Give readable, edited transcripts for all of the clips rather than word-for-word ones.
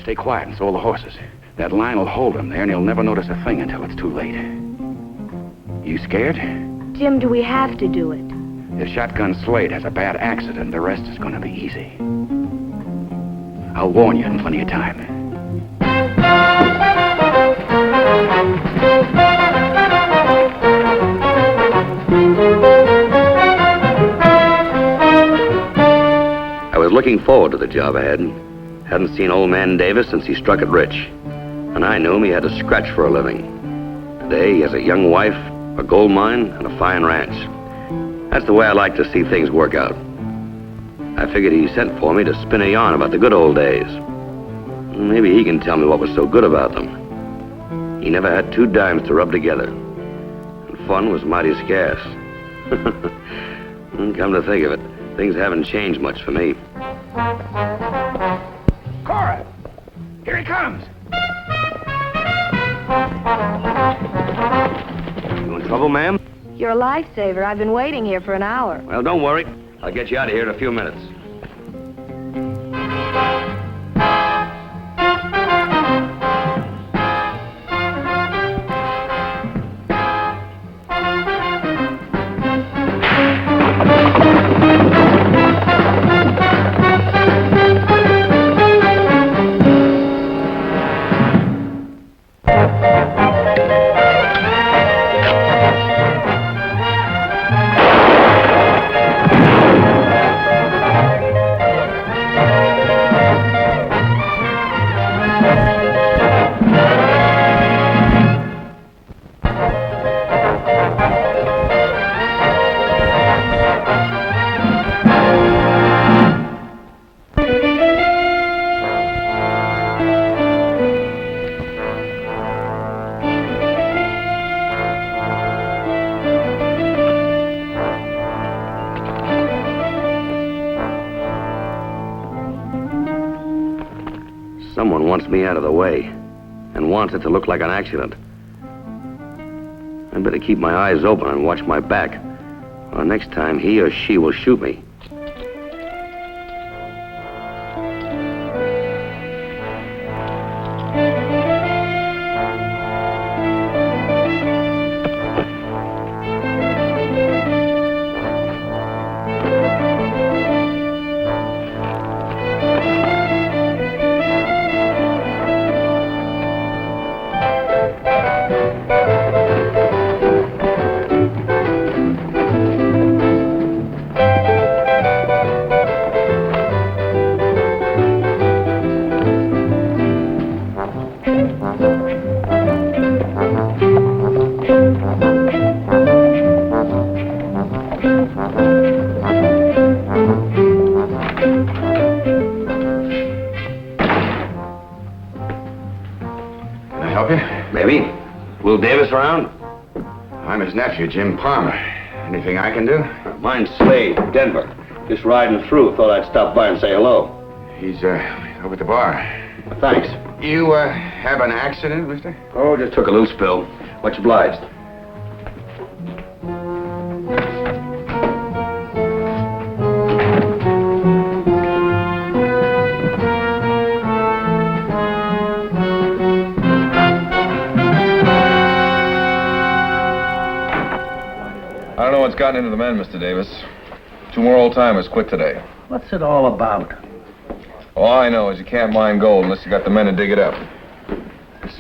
stay quiet and so will the horses. That line will hold him there, and he'll never notice a thing until it's too late. You scared? Jim, do we have to do it? If Shotgun Slade has a bad accident, the rest is going to be easy. I'll warn you in plenty of time. I was looking forward to the job ahead. Hadn't seen old man Davis since he struck it rich. And I knew him he had to scratch for a living. Today he has a young wife, a gold mine, and a fine ranch. That's the way I like to see things work out. I figured he sent for me to spin a yarn about the good old days. Maybe he can tell me what was so good about them. He never had 2 dimes to rub together. And fun was mighty scarce. Come to think of it, things haven't changed much for me. Cora! Here he comes! You in trouble, ma'am? You're a lifesaver. I've been waiting here for an hour. Well, don't worry. I'll get you out of here in a few minutes. Someone wants me out of the way and wants it to look like an accident. I better keep my eyes open and watch my back, or next time he or she will shoot me. Maybe. Will Davis around? I'm his nephew, Jim Palmer. Anything I can do? Mine's Slade, Denver. Just riding through. Thought I'd stop by and say hello. He's, over at the bar. Thanks. You, have an accident, mister? Oh, just took a little spill. Much obliged. I don't know what's gotten into the men, Mr. Davis. 2 more old-timers quit today. What's it all about? All I know is you can't mine gold unless you got the men to dig it up.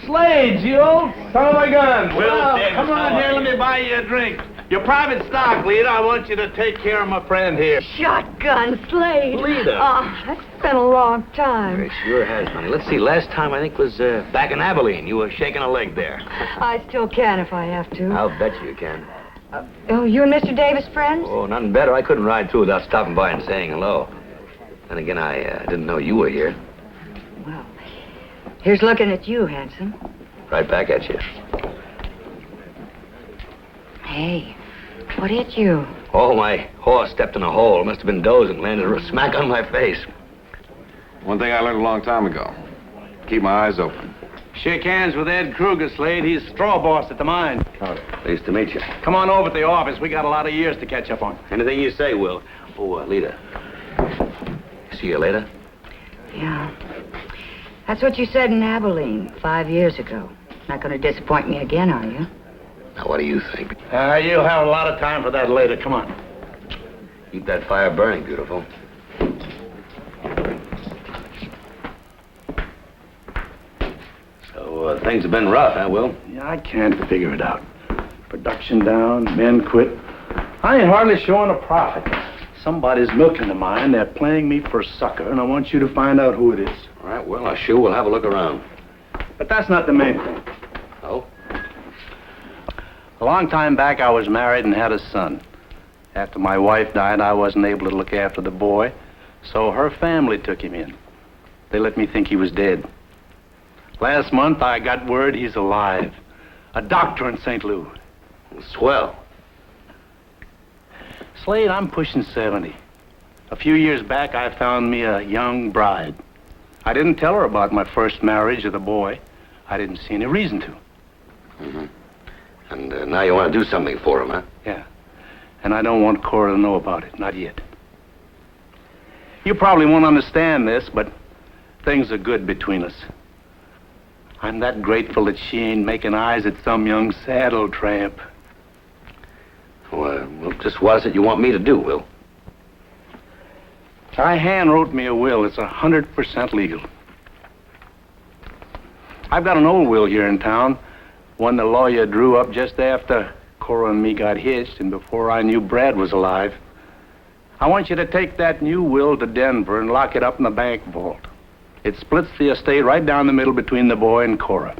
Slade, you old son of a gun. Well, Come on here, let me buy you a drink. Your private stock leader, I want you to take care of my friend here. Shotgun Slade. Leader. Oh, that's been a long time. It sure has, honey. Let's see, last time I think was back in Abilene. You were shaking a leg there. I still can if I have to. I'll bet you can. Oh, you and Mr. Davis friends? Oh, nothing better. I couldn't ride through without stopping by and saying hello. Then again, I didn't know you were here. Well, here's looking at you, handsome. Right back at you. Hey, what hit you? Oh, my horse stepped in a hole. Must have been dozing. Landed smack on my face. One thing I learned a long time ago. Keep my eyes open. Shake hands with Ed Kruger, Slade. He's straw boss at the mine. Howdy. Pleased to meet you. Come on over to the office. We got a lot of years to catch up on. Anything you say, Will. Oh, Lita. See you later. Yeah. That's what you said in Abilene 5 years ago. Not going to disappoint me again, are you? Now, what do you think? You'll have a lot of time for that later. Come on. Keep that fire burning, beautiful. So, things have been rough, huh, Will? Yeah, I can't figure it out. Production down, men quit. I ain't hardly showing a profit. Somebody's milking the mine. They're playing me for a sucker, and I want you to find out who it is. All right, well, I sure will have a look around. But that's not the main thing. Oh? A long time back, I was married and had a son. After my wife died, I wasn't able to look after the boy, so her family took him in. They let me think he was dead. Last month, I got word he's alive. A doctor in St. Louis. Swell. Slade, I'm pushing 70. A few years back, I found me a young bride. I didn't tell her about my first marriage of the boy. I didn't see any reason to. Mm-hmm. And now you want to do something for him, huh? Yeah. And I don't want Cora to know about it, not yet. You probably won't understand this, but things are good between us. I'm that grateful that she ain't making eyes at some young saddle tramp. Well, just what is it you want me to do, Will? I hand wrote me a will. It's 100% legal. I've got an old will here in town, one the lawyer drew up just after Cora and me got hitched and before I knew Brad was alive. I want you to take that new will to Denver and lock it up in the bank vault. It splits the estate right down the middle between the boy and Cora.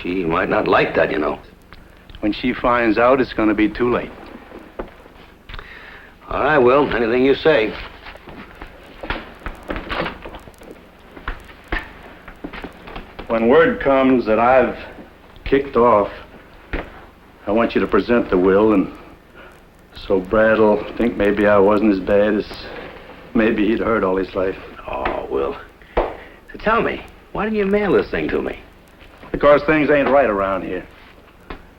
She might not like that, you know. When she finds out, it's going to be too late. All right, Will, anything you say. When word comes that I've kicked off, I want you to present the will, and so Brad'll think maybe I wasn't as bad as maybe he'd heard all his life. Oh, Will. So tell me, why didn't you mail this thing to me? Because things ain't right around here.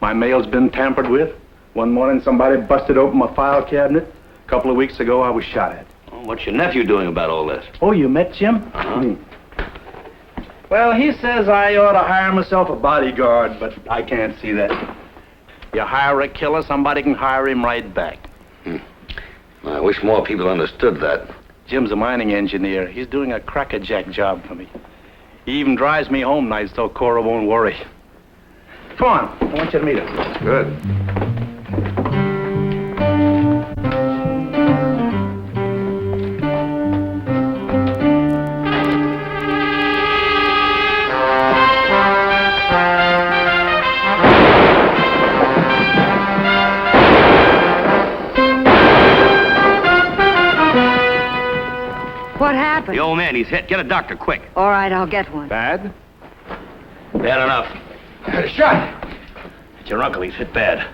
My mail's been tampered with. One morning, somebody busted open my file cabinet. A couple of weeks ago, I was shot at. Oh, what's your nephew doing about all this? Oh, you met Jim? Uh-huh. Well, he says I ought to hire myself a bodyguard, but I can't see that. You hire a killer, somebody can hire him right back. I wish more people understood that. Jim's a mining engineer. He's doing a crackerjack job for me. He even drives me home nights so Cora won't worry. Come on, I want you to meet her. Good. What happened? The old man, he's hit. Get a doctor, quick. All right, I'll get one. Bad? Bad enough. I had a shot. It's your uncle, he's hit bad.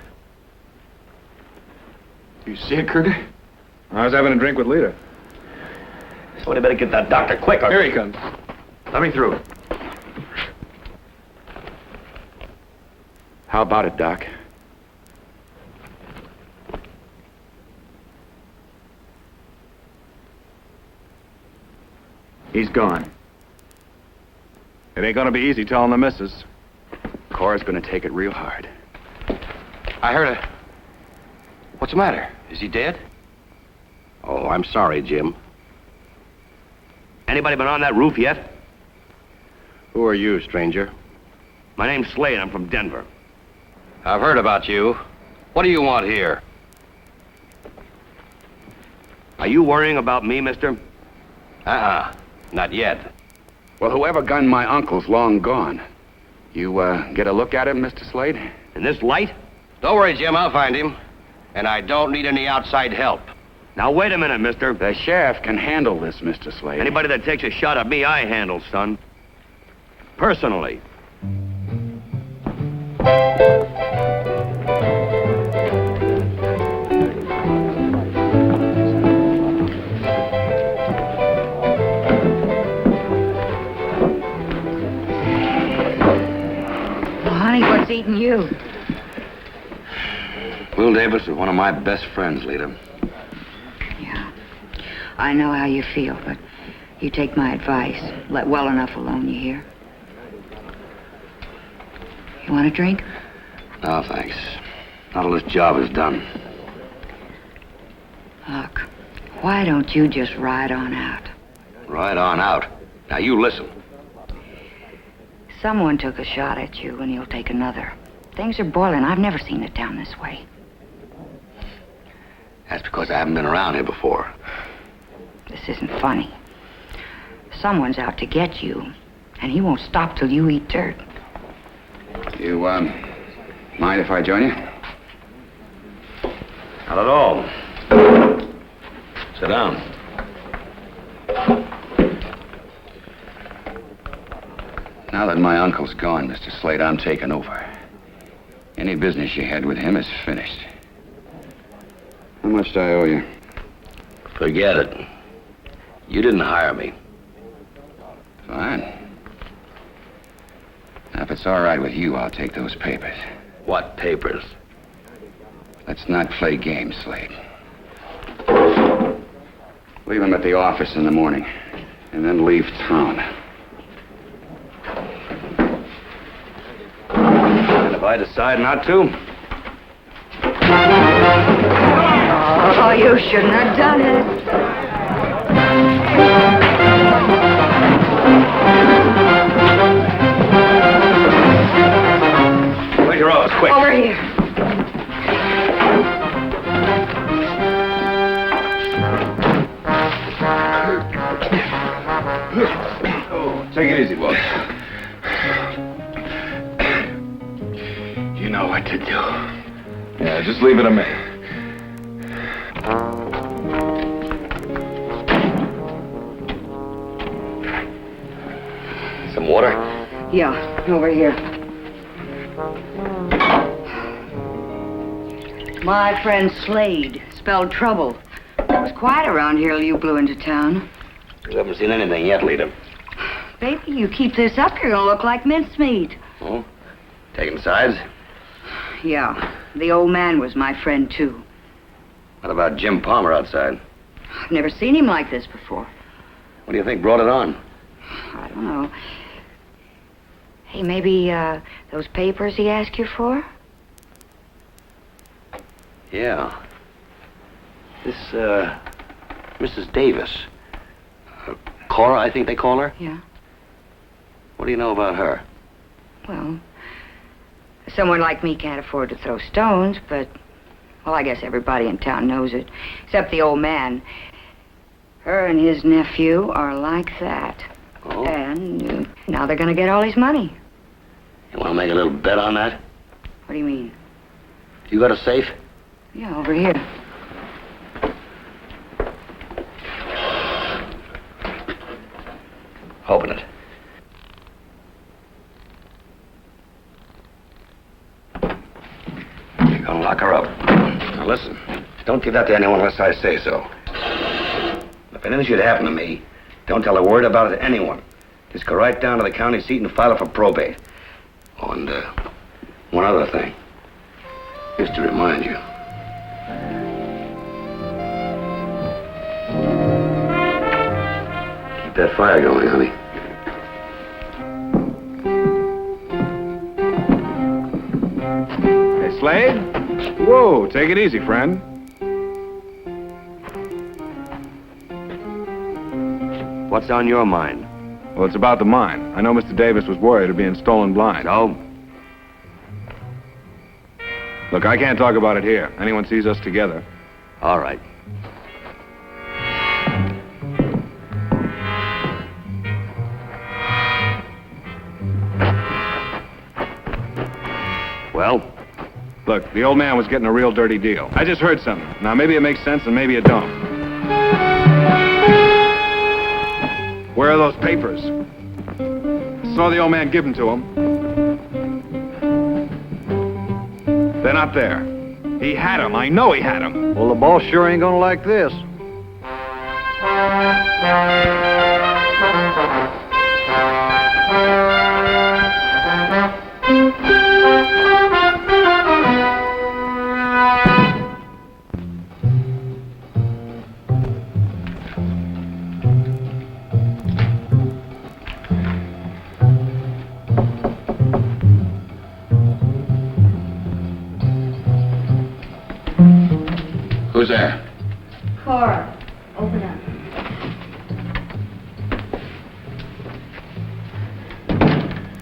You see it, Kruger? I was having a drink with Lita. Somebody better get that doctor, quick. Here he comes. Let me through. How about it, Doc? He's gone. It ain't gonna be easy telling the missus. Cora's gonna take it real hard. I heard a... What's the matter? Is he dead? Oh, I'm sorry, Jim. Anybody been on that roof yet? Who are you, stranger? My name's Slade. I'm from Denver. I've heard about you. What do you want here? Are you worrying about me, mister? Not yet. Well, whoever gunned my uncle's long gone. You, get a look at him, Mr. Slade? In this light? Don't worry, Jim. I'll find him. And I don't need any outside help. Now, wait a minute, mister. The sheriff can handle this, Mr. Slade. Anybody that takes a shot at me, I handle, son. Personally. Honey, what's eating you? Will Davis is one of my best friends, Lita. Yeah. I know how you feel, but You take my advice. Let well enough alone, you hear? You want a drink? No, thanks. Not till this job is done. Look, why don't you just ride on out? Right on out. Now, you listen. Someone took a shot at you, and he'll take another. Things are boiling. I've never seen it down this way. That's because I haven't been around here before. This isn't funny. Someone's out to get you, and he won't stop till you eat dirt. You, mind if I join you? Not at all. Sit down. Now that my uncle's gone, Mr. Slade, I'm taking over. Any business you had with him is finished. How much do I owe you? Forget it. You didn't hire me. Fine. Now, if it's all right with you, I'll take those papers. What papers? Let's not play games, Slade. Leave them at the office in the morning, and then leave town. And if I decide not to? Oh, you shouldn't have done it. Where's your office? Quick. Over here. Take it easy, boss. You know what to do. Yeah, just leave it to me. Some water? Yeah, over here. My friend Slade spelled trouble. It was quiet around here till you blew into town. You haven't seen anything yet, leader. Baby, you keep this up, you're gonna look like mincemeat. Oh? Taking sides? Yeah, the old man was my friend, too. What about Jim Palmer outside? I've never seen him like this before. What do you think brought it on? I don't know. Hey, maybe, those papers he asked you for? Yeah. This, Mrs. Davis. Cora, I think they call her? Yeah. What do you know about her? Well, someone like me can't afford to throw stones, but, well, I guess everybody in town knows it, except the old man. Her and his nephew are like that. Oh? And now they're gonna get all his money. You want to make a little bet on that? What do you mean? You got a safe? Yeah, over here. Open it. You're gonna lock her up. Now listen, don't give that to anyone unless I say so. If anything should happen to me, don't tell a word about it to anyone. Just go right down to the county seat and file it for probate. Oh, and one other thing. Just to remind you. Keep that fire going, honey. Hey, Slade? Whoa, take it easy, friend. What's on your mind? Well, it's about the mine. I know Mr. Davis was worried of being stolen blind. No? Look, I can't talk about it here. Anyone sees us together. All right. Well? Look, the old man was getting a real dirty deal. I just heard something. Now, maybe it makes sense and maybe it don't. Where are those papers? I saw the old man give them to him. They're not there. He had them. I know he had them. Well, the boss sure ain't gonna like this. Who's there? Cora, open up.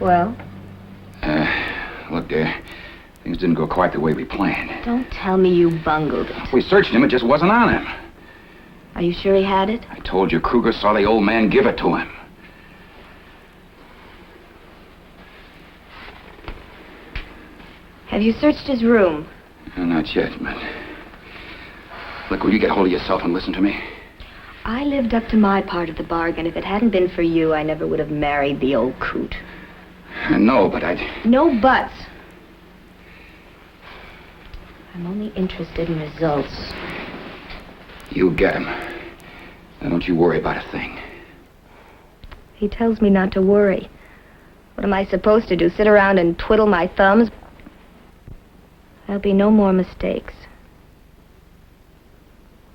Well? Look, dear, things didn't go quite the way we planned. Don't tell me you bungled it. We searched him, it just wasn't on him. Are you sure he had it? I told you Kruger saw the old man give it to him. Have you searched his room? Not yet, but... Look, will you get hold of yourself and listen to me? I lived up to my part of the bargain. If it hadn't been for you, I never would have married the old coot. No, but I'd... No buts. I'm only interested in results. You get him. Now don't you worry about a thing. He tells me not to worry. What am I supposed to do? Sit around and twiddle my thumbs? There'll be no more mistakes.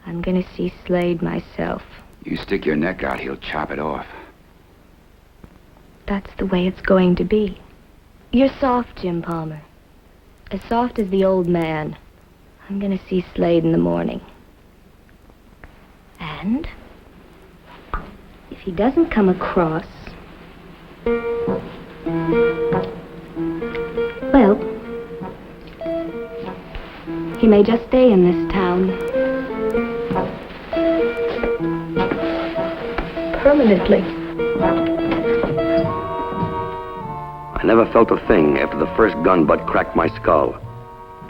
I'm gonna see Slade myself. You stick your neck out, he'll chop it off. That's the way it's going to be. You're soft, Jim Palmer. As soft as the old man. I'm gonna see Slade in the morning. And if he doesn't come across... well, he may just stay in this town. Permanently. I never felt a thing after the first gun butt cracked my skull.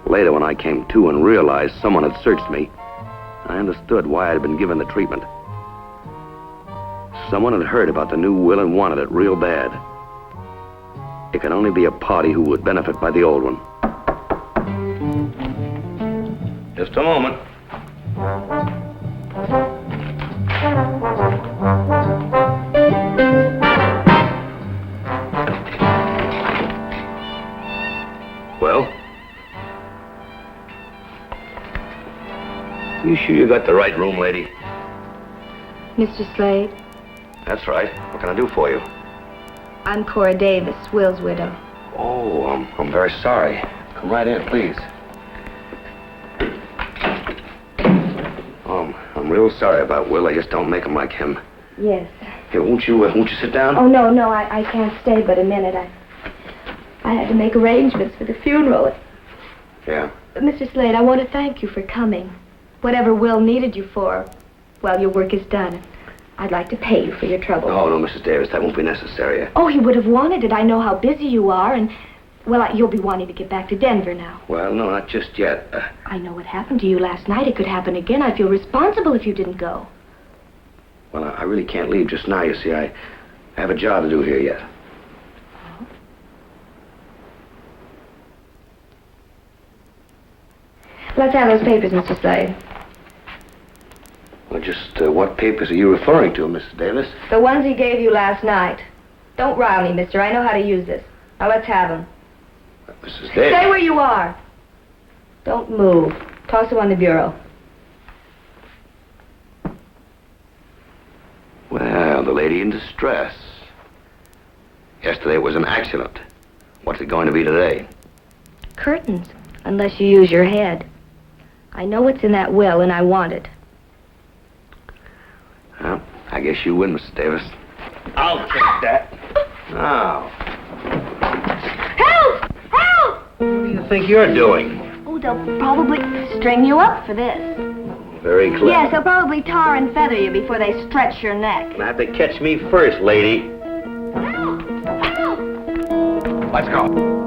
Later, when I came to and realized someone had searched me, I understood why I had been given the treatment. Someone had heard about the new will and wanted it real bad. It could only be a party who would benefit by the old one. Just a moment. Well? You sure you got the right room, lady? Mr. Slade, That's right. What can I do for you? I'm Cora Davis, Will's widow. Oh, I'm very sorry. Come right in, please. I'm real sorry about Will. I just don't make him like him. Yes. Here, won't you sit down? Oh, no, I can't stay but a minute. I had to make arrangements for the funeral. Yeah. Mr. Slade, I want to thank you for coming. Whatever Will needed you for, well, your work is done. I'd like to pay you for your trouble. Oh, no, Mrs. Davis, that won't be necessary. Oh, he would have wanted it. I know how busy you are, and, well, you'll be wanting to get back to Denver now. Well, no, not just yet. I know what happened to you last night. It could happen again. I feel responsible if you didn't go. Well, I really can't leave just now, you see. I have a job to do here yet. Let's have those papers, Mr. Slade. Well, just what papers are you referring to, Mrs. Davis? The ones he gave you last night. Don't rile me, mister. I know how to use this. Now, let's have them. Mrs. Davis? Stay where you are. Don't move. Toss them on the bureau. Well, the lady in distress. Yesterday was an accident. What's it going to be today? Curtains, unless you use your head. I know what's in that will, and I want it. Well, I guess you win, Mrs. Davis. I'll take that. Now, Help! Help! what do you think you're doing? Oh, they'll probably string you up for this. Very clever. Yes, they'll probably tar and feather you before they stretch your neck. Now, have to catch me first, lady. Help! Help! Let's go.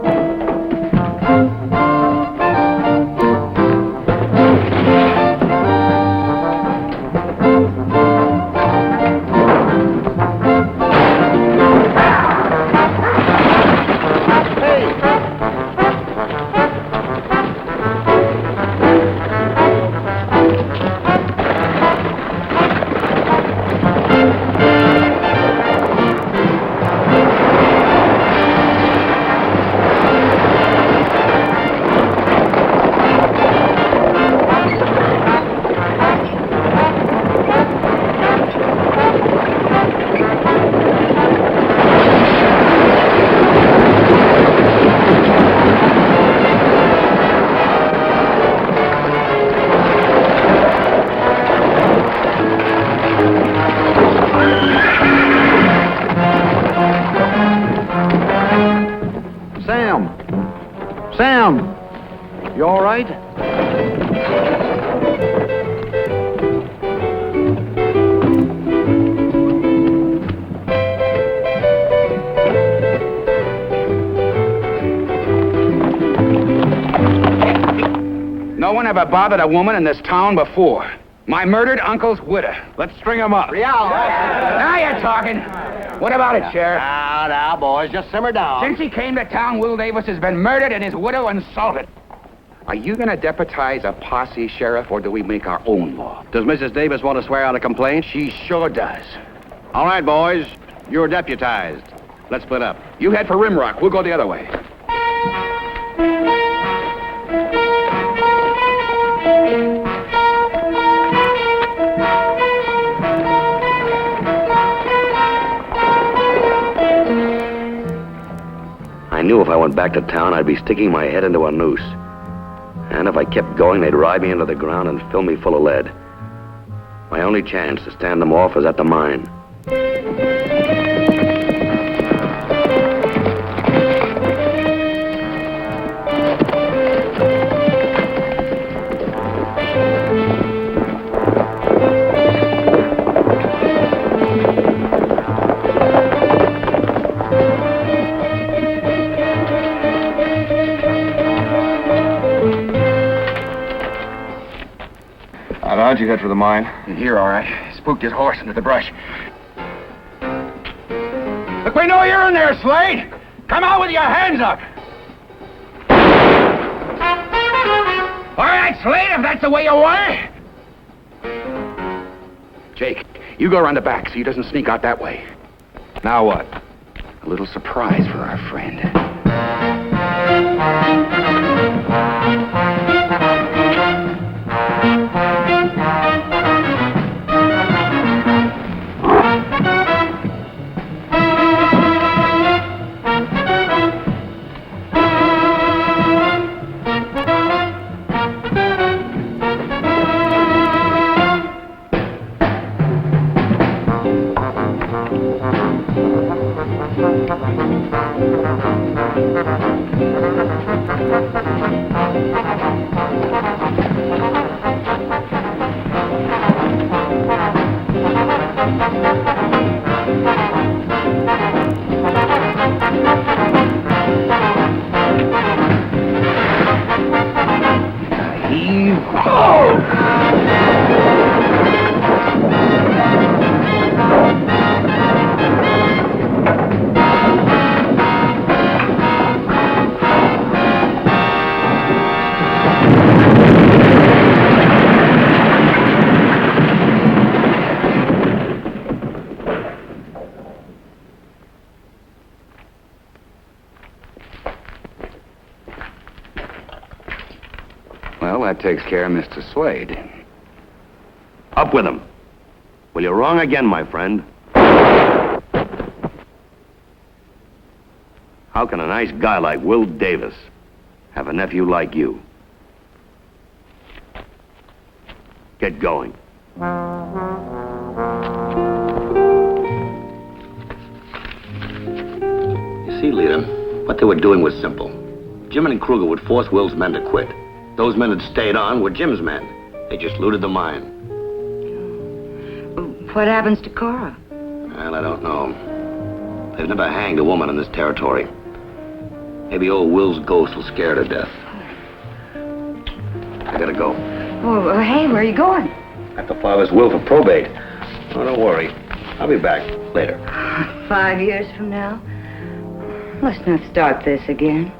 Sam, you all right? No one ever bothered a woman in this town before. My murdered uncle's widow. Let's string him up. Now you're talking. What about it, Sheriff? Now, boys, just simmer down. Since he came to town, Will Davis has been murdered and his widow insulted. Are you going to deputize a posse, Sheriff, or do we make our own law? Does Mrs. Davis want to swear out a complaint? She sure does. All right, boys. You're deputized. Let's split up. You head for Rimrock. We'll go the other way. I knew if I went back to town, I'd be sticking my head into a noose. And if I kept going, they'd ride me into the ground and fill me full of lead. My only chance to stand them off was at the mine. How'd you head for the mine? In here, all right. Spooked his horse into the brush. Look, we know you're in there, Slade. Come out with your hands up. All right, Slade, if that's the way you want it. Jake, you go around the back so he doesn't sneak out that way. Now what? A little surprise for our friend. Well, that takes care of Mr. Slade. Up with him. Well, you're wrong again, my friend. How can a nice guy like Will Davis have a nephew like you? Get going. You see, Leader, what they were doing was simple. Jim and Kruger would force Will's men to quit. Those men that stayed on were Jim's men. They just looted the mine. What happens to Cora? Well, I don't know. They've never hanged a woman in this territory. Maybe old Will's ghost will scare her to death. I gotta go. Oh, hey, where are you going? I have to file this will for probate. Oh, don't worry. I'll be back later. 5 years from now? Let's not start this again.